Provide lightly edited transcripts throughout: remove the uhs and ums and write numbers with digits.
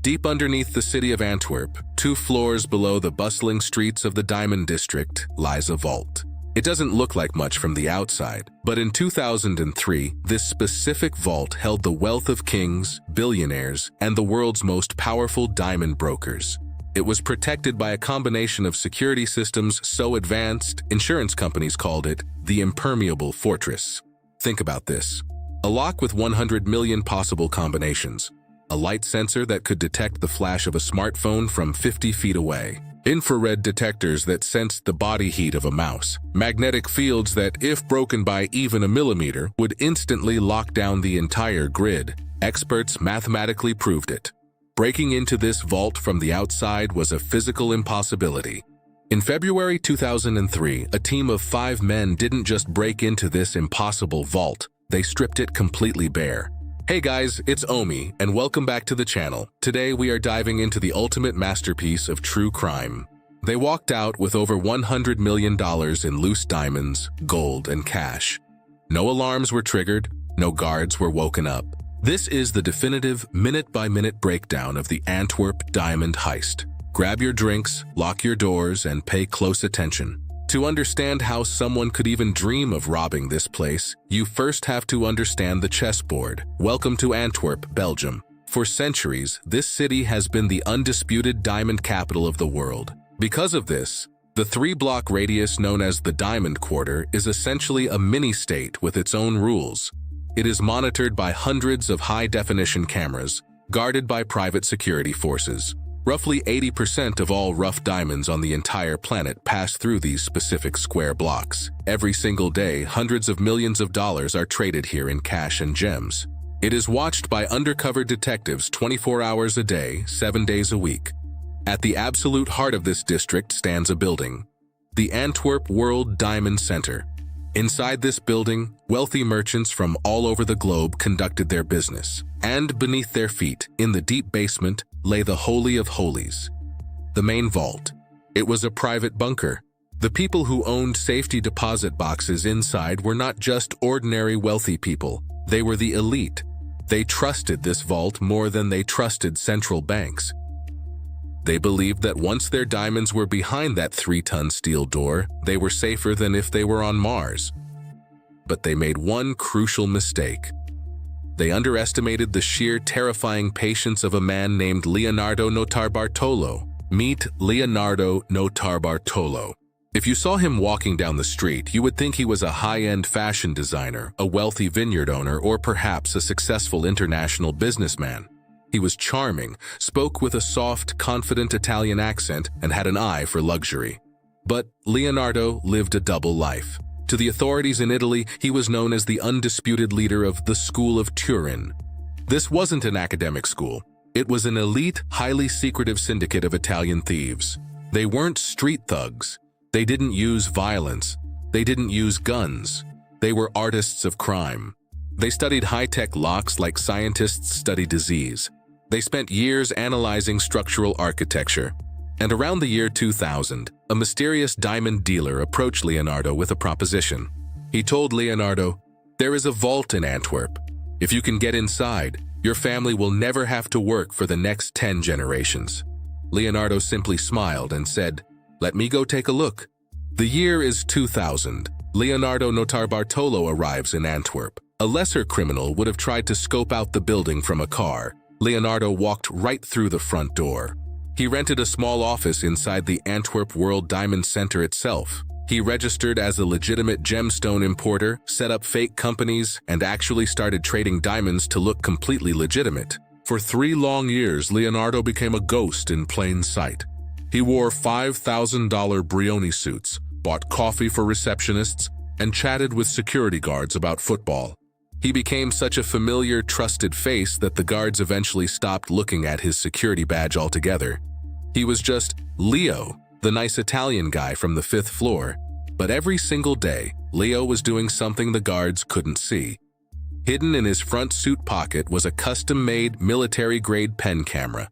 Deep underneath the city of Antwerp, 2 floors below the bustling streets of the Diamond District, lies a vault. It doesn't look like much from the outside, but in 2003, this specific vault held the wealth of kings, billionaires, and the world's most powerful diamond brokers. It was protected by a combination of security systems so advanced, insurance companies called it the impermeable fortress. Think about this. A lock with 100 million possible combinations. A light sensor that could detect the flash of a smartphone from 50 feet away. Infrared detectors that sensed the body heat of a mouse. Magnetic fields that, if broken by even a millimeter, would instantly lock down the entire grid. Experts mathematically proved it. Breaking into this vault from the outside was a physical impossibility. In February 2003, a team of 5 men didn't just break into this impossible vault, they stripped it completely bare. Hey guys, it's Omi, and welcome back to the channel. Today we are diving into the ultimate masterpiece of true crime. They walked out with over $100 million in loose diamonds, gold, and cash. No alarms were triggered, no guards were woken up. This is the definitive minute-by-minute breakdown of the Antwerp Diamond Heist. Grab your drinks, lock your doors, and pay close attention. To understand how someone could even dream of robbing this place, you first have to understand the chessboard. Welcome to Antwerp, Belgium. For centuries, this city has been the undisputed diamond capital of the world. Because of this, the 3-block radius known as the Diamond Quarter is essentially a mini-state with its own rules. It is monitored by hundreds of high-definition cameras, guarded by private security forces. Roughly 80% of all rough diamonds on the entire planet pass through these specific square blocks. Every single day, hundreds of millions of dollars are traded here in cash and gems. It is watched by undercover detectives 24 hours a day, 7 days a week. At the absolute heart of this district stands a building, the Antwerp World Diamond Centre. Inside this building, wealthy merchants from all over the globe conducted their business. And beneath their feet, in the deep basement, lay the Holy of Holies, the main vault. It was a private bunker. The people who owned safety deposit boxes inside were not just ordinary wealthy people. They were the elite. They trusted this vault more than they trusted central banks. They believed that once their diamonds were behind that 3-ton steel door, they were safer than if they were on Mars. But they made one crucial mistake. They underestimated the sheer terrifying patience of a man named Leonardo Notarbartolo. Meet Leonardo Notarbartolo. If you saw him walking down the street, you would think he was a high-end fashion designer, a wealthy vineyard owner, or perhaps a successful international businessman. He was charming, spoke with a soft, confident Italian accent, and had an eye for luxury. But Leonardo lived a double life. To the authorities in Italy, he was known as the undisputed leader of the School of Turin. This wasn't an academic school. It was an elite, highly secretive syndicate of Italian thieves. They weren't street thugs. They didn't use violence. They didn't use guns. They were artists of crime. They studied high-tech locks like scientists study disease. They spent years analyzing structural architecture. And around the year 2000, a mysterious diamond dealer approached Leonardo with a proposition. He told Leonardo, "There is a vault in Antwerp. If you can get inside, your family will never have to work for the next 10 generations." Leonardo simply smiled and said, "Let me go take a look." The year is 2000. Leonardo Notarbartolo arrives in Antwerp. A lesser criminal would have tried to scope out the building from a car. Leonardo walked right through the front door. He rented a small office inside the Antwerp World Diamond Centre itself. He registered as a legitimate gemstone importer, set up fake companies, and actually started trading diamonds to look completely legitimate. For 3 long years, Leonardo became a ghost in plain sight. He wore $5,000 Brioni suits, bought coffee for receptionists, and chatted with security guards about football. He became such a familiar, trusted face that the guards eventually stopped looking at his security badge altogether. He was just Leo, the nice Italian guy from the 5th floor. But every single day, Leo was doing something the guards couldn't see. Hidden in his front suit pocket was a custom-made military-grade pen camera.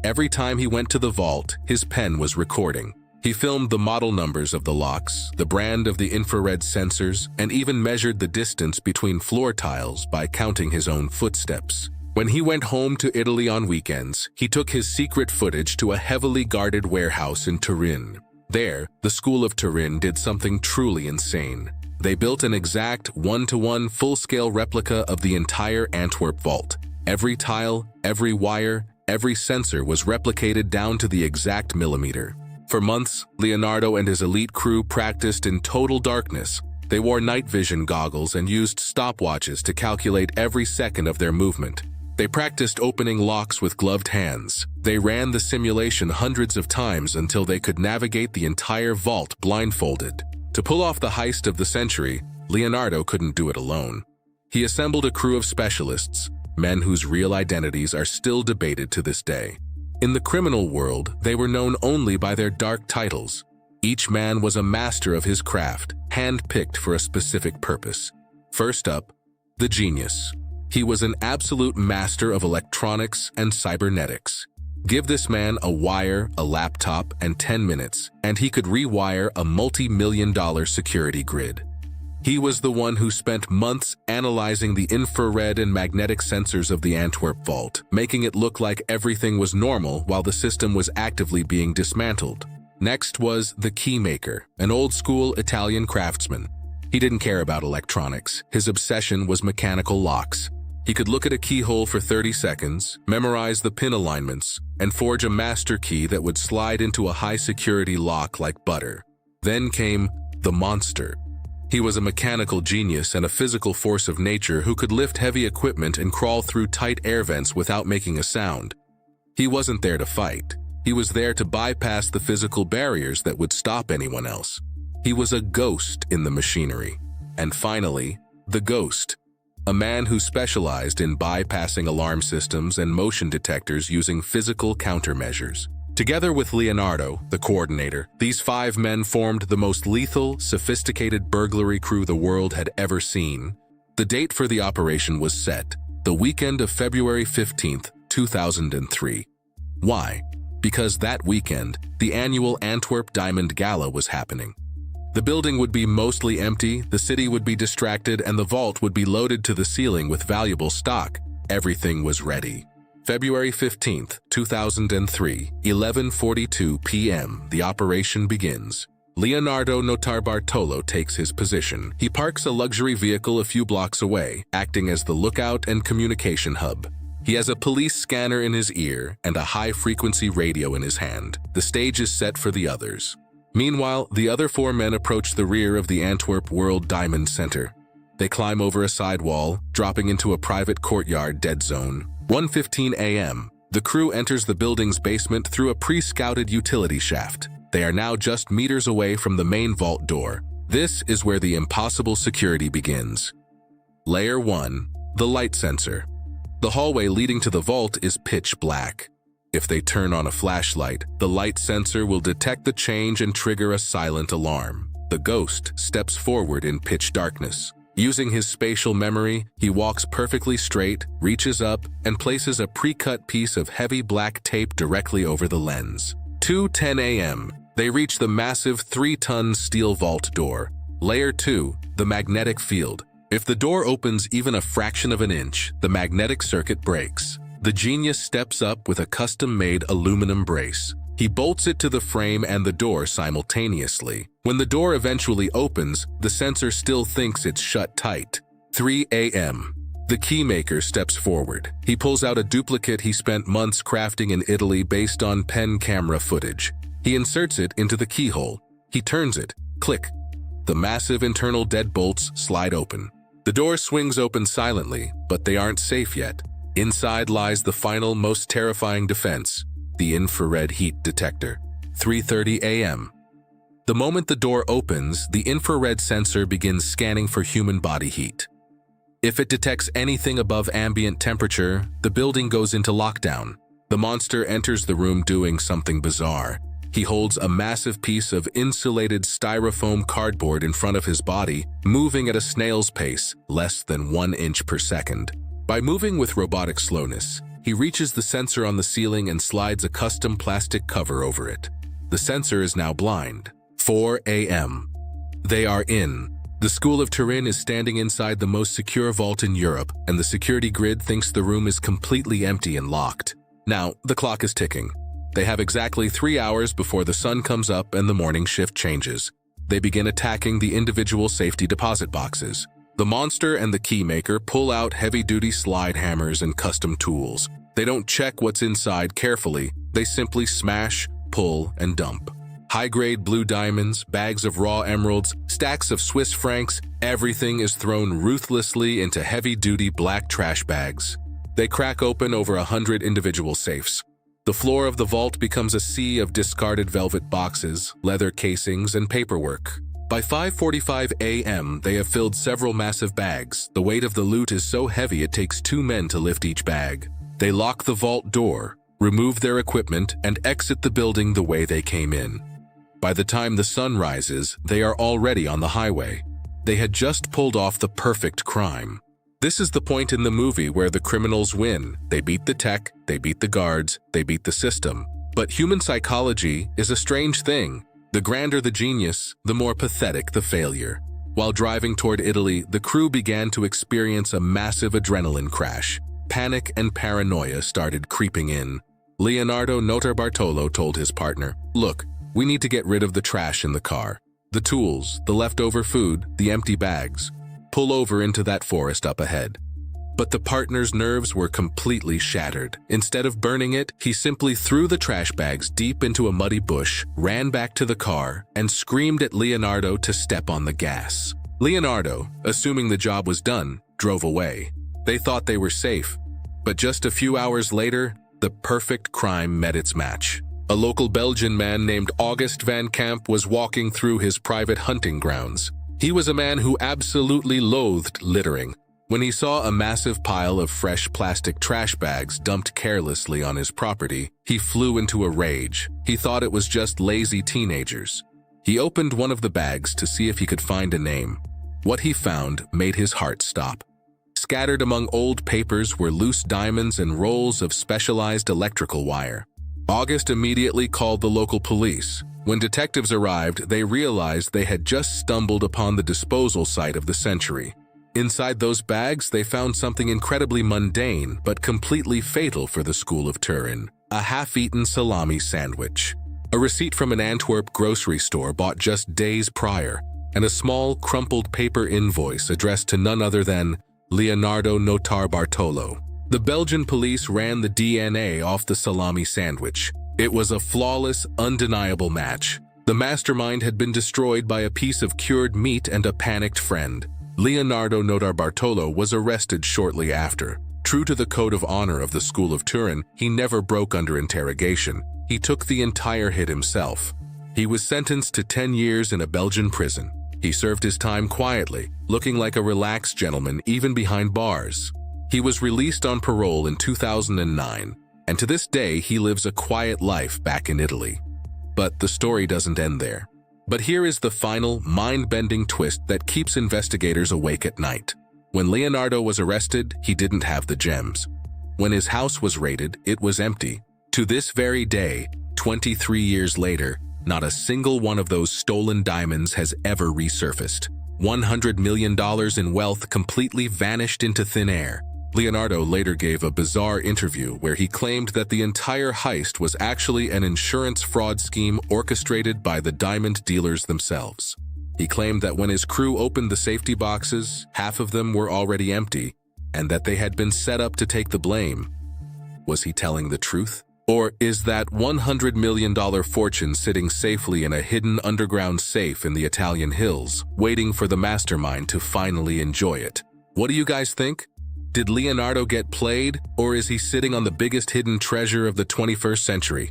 Every time he went to the vault, his pen was recording. He filmed the model numbers of the locks, the brand of the infrared sensors, and even measured the distance between floor tiles by counting his own footsteps. When he went home to Italy on weekends, he took his secret footage to a heavily guarded warehouse in Turin. There, the School of Turin did something truly insane. They built an exact one-to-one full-scale replica of the entire Antwerp vault. Every tile, every wire, every sensor was replicated down to the exact millimeter. For months, Leonardo and his elite crew practiced in total darkness. They wore night vision goggles and used stopwatches to calculate every second of their movement. They practiced opening locks with gloved hands. They ran the simulation hundreds of times until they could navigate the entire vault blindfolded. To pull off the heist of the century, Leonardo couldn't do it alone. He assembled a crew of specialists, men whose real identities are still debated to this day. In the criminal world, they were known only by their dark titles. Each man was a master of his craft, hand-picked for a specific purpose. First up, the genius. He was an absolute master of electronics and cybernetics. Give this man a wire, a laptop, and 10 minutes, and he could rewire a multi-million-dollar security grid. He was the one who spent months analyzing the infrared and magnetic sensors of the Antwerp vault, making it look like everything was normal while the system was actively being dismantled. Next was the keymaker, an old-school Italian craftsman. He didn't care about electronics. His obsession was mechanical locks. He could look at a keyhole for 30 seconds, memorize the pin alignments, and forge a master key that would slide into a high-security lock like butter. Then came the monster. He was a mechanical genius and a physical force of nature who could lift heavy equipment and crawl through tight air vents without making a sound. He wasn't there to fight. He was there to bypass the physical barriers that would stop anyone else. He was a ghost in the machinery. And finally, the ghost. A man who specialized in bypassing alarm systems and motion detectors using physical countermeasures. Together with Leonardo, the coordinator, these 5 men formed the most lethal, sophisticated burglary crew the world had ever seen. The date for the operation was set, the weekend of February 15th, 2003. Why? Because that weekend, the annual Antwerp Diamond Gala was happening. The building would be mostly empty, the city would be distracted, and the vault would be loaded to the ceiling with valuable stock. Everything was ready. February 15th, 2003, 11:42 p.m., the operation begins. Leonardo Notarbartolo takes his position. He parks a luxury vehicle a few blocks away, acting as the lookout and communication hub. He has a police scanner in his ear and a high-frequency radio in his hand. The stage is set for the others. Meanwhile, the other 4 men approach the rear of the Antwerp World Diamond Centre. They climb over a sidewall, dropping into a private courtyard dead zone. 1:15 a.m. The crew enters the building's basement through a pre-scouted utility shaft. They are now just meters away from the main vault door. This is where the impossible security begins. Layer 1. The light sensor. The hallway leading to the vault is pitch black. If they turn on a flashlight, the light sensor will detect the change and trigger a silent alarm. The ghost steps forward in pitch darkness. Using his spatial memory, he walks perfectly straight, reaches up, and places a pre-cut piece of heavy black tape directly over the lens. 2:10 a.m. They reach the massive 3-ton steel vault door. Layer 2, the magnetic field. If the door opens even a fraction of an inch, the magnetic circuit breaks. The genius steps up with a custom-made aluminum brace. He bolts it to the frame and the door simultaneously. When the door eventually opens, the sensor still thinks it's shut tight. 3 a.m. The keymaker steps forward. He pulls out a duplicate he spent months crafting in Italy based on pen camera footage. He inserts it into the keyhole. He turns it. Click. The massive internal deadbolts slide open. The door swings open silently, but they aren't safe yet. Inside lies the final, most terrifying defense, the infrared heat detector. 3:30 a.m. The moment the door opens, the infrared sensor begins scanning for human body heat. If it detects anything above ambient temperature, the building goes into lockdown. The monster enters the room doing something bizarre. He holds a massive piece of insulated styrofoam cardboard in front of his body, moving at a snail's pace, less than 1 inch per second. By moving with robotic slowness, he reaches the sensor on the ceiling and slides a custom plastic cover over it. The sensor is now blind. 4 a.m. They are in. The School of Turin is standing inside the most secure vault in Europe, and the security grid thinks the room is completely empty and locked. Now, the clock is ticking. They have exactly 3 hours before the sun comes up and the morning shift changes. They begin attacking the individual safety deposit boxes. The monster and the keymaker pull out heavy-duty slide hammers and custom tools. They don't check what's inside carefully. They simply smash, pull, and dump. High-grade blue diamonds, bags of raw emeralds, stacks of Swiss francs, everything is thrown ruthlessly into heavy-duty black trash bags. They crack open over 100 individual safes. The floor of the vault becomes a sea of discarded velvet boxes, leather casings, and paperwork. By 5:45 a.m., they have filled several massive bags. The weight of the loot is so heavy it takes 2 men to lift each bag. They lock the vault door, remove their equipment, and exit the building the way they came in. By the time the sun rises, they are already on the highway. They had just pulled off the perfect crime. This is the point in the movie where the criminals win. They beat the tech, they beat the guards, they beat the system. But human psychology is a strange thing. The grander the genius, the more pathetic the failure. While driving toward Italy, the crew began to experience a massive adrenaline crash. Panic and paranoia started creeping in. Leonardo Notarbartolo told his partner, "Look, we need to get rid of the trash in the car. The tools, the leftover food, the empty bags. Pull over into that forest up ahead." But the partner's nerves were completely shattered. Instead of burning it, he simply threw the trash bags deep into a muddy bush, ran back to the car, and screamed at Leonardo to step on the gas. Leonardo, assuming the job was done, drove away. They thought they were safe. But just a few hours later, the perfect crime met its match. A local Belgian man named August van Camp was walking through his private hunting grounds. He was a man who absolutely loathed littering. When he saw a massive pile of fresh plastic trash bags dumped carelessly on his property, he flew into a rage. He thought it was just lazy teenagers. He opened one of the bags to see if he could find a name. What he found made his heart stop. Scattered among old papers were loose diamonds and rolls of specialized electrical wire. August immediately called the local police. When detectives arrived, they realized they had just stumbled upon the disposal site of the century. Inside those bags, they found something incredibly mundane but completely fatal for the School of Turin: a half-eaten salami sandwich. A receipt from an Antwerp grocery store bought just days prior, and a small, crumpled paper invoice addressed to none other than Leonardo Notarbartolo. The Belgian police ran the DNA off the salami sandwich. It was a flawless, undeniable match. The mastermind had been destroyed by a piece of cured meat and a panicked friend. Leonardo Notarbartolo was arrested shortly after. True to the code of honor of the School of Turin, he never broke under interrogation. He took the entire hit himself. He was sentenced to 10 years in a Belgian prison. He served his time quietly, looking like a relaxed gentleman even behind bars. He was released on parole in 2009, and to this day he lives a quiet life back in Italy. But the story doesn't end there. But here is the final, mind-bending twist that keeps investigators awake at night. When Leonardo was arrested, he didn't have the gems. When his house was raided, it was empty. To this very day, 23 years later, not a single one of those stolen diamonds has ever resurfaced. $100 million in wealth completely vanished into thin air. Leonardo later gave a bizarre interview where he claimed that the entire heist was actually an insurance fraud scheme orchestrated by the diamond dealers themselves. He claimed that when his crew opened the safety boxes, half of them were already empty, and that they had been set up to take the blame. Was he telling the truth? Or is that $100 million fortune sitting safely in a hidden underground safe in the Italian hills, waiting for the mastermind to finally enjoy it? What do you guys think? Did Leonardo get played, or is he sitting on the biggest hidden treasure of the 21st century?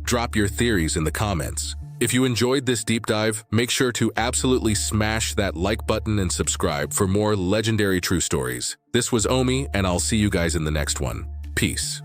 Drop your theories in the comments. If you enjoyed this deep dive, make sure to absolutely smash that like button and subscribe for more legendary true stories. This was Omi, and I'll see you guys in the next one. Peace.